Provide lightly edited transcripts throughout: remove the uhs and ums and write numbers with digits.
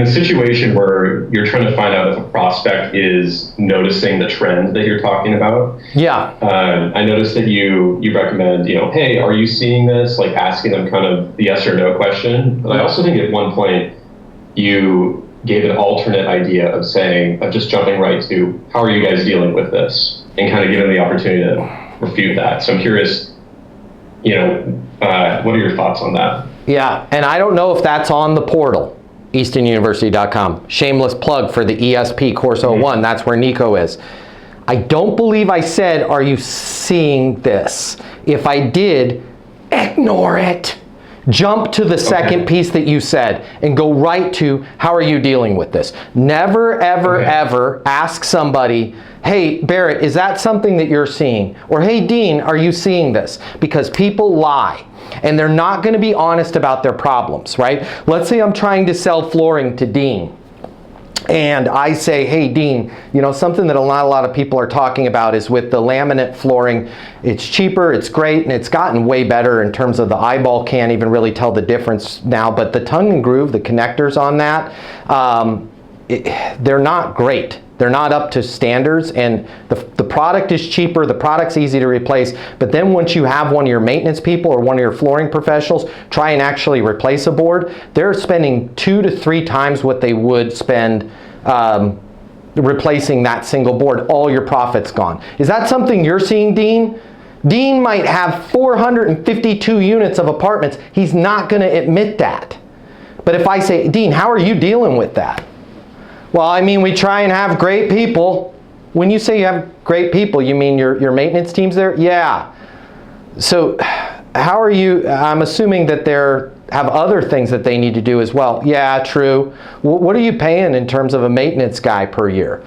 In a situation where you're trying to find out if a prospect is noticing the trend that you're talking about, Yeah. I noticed that you recommend, hey, are you seeing this? Like asking them kind of the yes or no question. But I also think at one point you gave an alternate idea of just jumping right to, how are you guys dealing with this? And kind of give them the opportunity to refute that. So I'm curious, what are your thoughts on that? Yeah, and I don't know if that's on the portal, eastonuniversity.com. Shameless plug for the ESP Course 01. That's where Nico is. I don't believe I said, are you seeing this? If I did, ignore it. Jump to the second piece that you said and go right to, how are you dealing with this? Never, ever, ever ask somebody, hey, Barrett, is that something that you're seeing? Or, hey, Dean, are you seeing this? Because people lie. And they're not going to be honest about their problems, right? Let's say I'm trying to sell flooring to Dean. And I say, hey, Dean, something that not a lot of people are talking about is with the laminate flooring, it's cheaper, it's great, and it's gotten way better in terms of the eyeball can't even really tell the difference now. But the tongue and groove, the connectors on that, they're not great. They're not up to standards, and the product is cheaper, the product's easy to replace, but then once you have one of your maintenance people or one of your flooring professionals try and actually replace a board, they're spending 2 to 3 times what they would spend replacing that single board. All your profit's gone. Is that something you're seeing, Dean? Dean might have 452 units of apartments. He's not going to admit that. But if I say, Dean, how are you dealing with that? Well, I mean, we try and have great people. When you say you have great people, you mean your maintenance team's there? Yeah. So how are you, I'm assuming that they have other things that they need to do as well. Yeah, true. What are you paying in terms of a maintenance guy per year?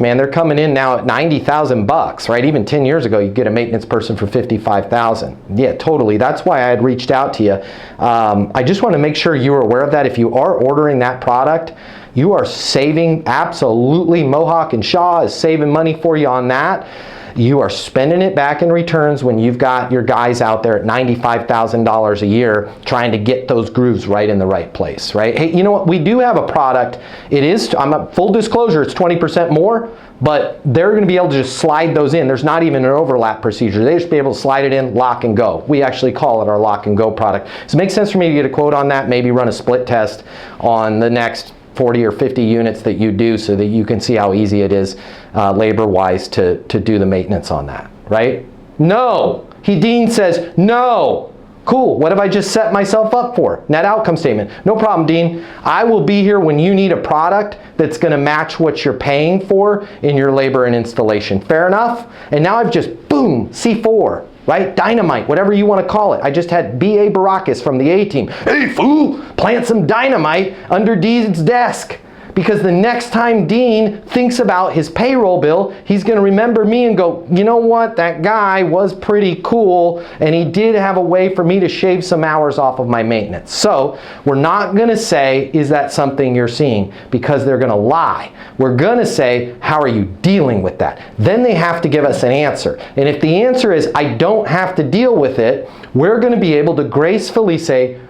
Man, they're coming in now at $90,000, right? Even 10 years ago, you get a maintenance person for $55,000. Yeah, totally. That's why I had reached out to you. I just want to make sure you are aware of that. If you are ordering that product, you are saving, absolutely. Mohawk and Shaw is saving money for you on that. You are spending it back in returns when you've got your guys out there at $95,000 a year trying to get those grooves right in the right place, right? Hey, you know what? We do have a product. It is, full disclosure, it's 20% more, but they're going to be able to just slide those in. There's not even an overlap procedure. They just be able to slide it in, lock and go. We actually call it our lock and go product. So it makes sense for me to get a quote on that, maybe run a split test on the next 40 or 50 units that you do so that you can see how easy it is labor-wise to do the maintenance on that, right? No. Dean says, no. Cool. What have I just set myself up for? Net outcome statement. No problem, Dean. I will be here when you need a product that's going to match what you're paying for in your labor and installation. Fair enough? And now I've just, boom, C4. Right? Dynamite, whatever you want to call it. I just had B.A. Baracus from the A-Team. Hey, fool, plant some dynamite under Dean's desk. Because the next time Dean thinks about his payroll bill, he's going to remember me and go, you know what, that guy was pretty cool, and he did have a way for me to shave some hours off of my maintenance. So we're not going to say, is that something you're seeing? Because they're going to lie. We're going to say, how are you dealing with that? Then they have to give us an answer. And if the answer is, I don't have to deal with it, we're going to be able to gracefully say,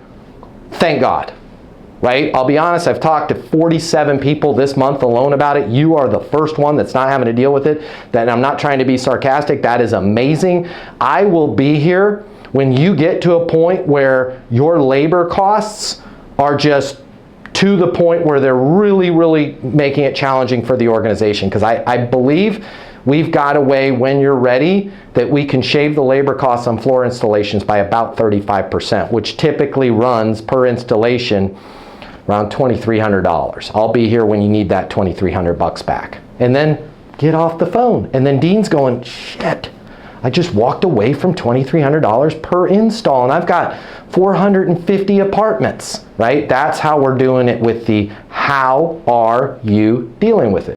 thank God. Right? I'll be honest, I've talked to 47 people this month alone about it. You are the first one that's not having to deal with it. That I'm not trying to be sarcastic. That is amazing. I will be here when you get to a point where your labor costs are just to the point where they're really, really making it challenging for the organization. Because I believe we've got a way, when you're ready, that we can shave the labor costs on floor installations by about 35%, which typically runs per installation around $2,300. I'll be here when you need that $2,300 back. And then get off the phone. And then Dean's going, shit, I just walked away from $2,300 per install, and I've got 450 apartments, right? That's how we're doing it with the how are you dealing with it.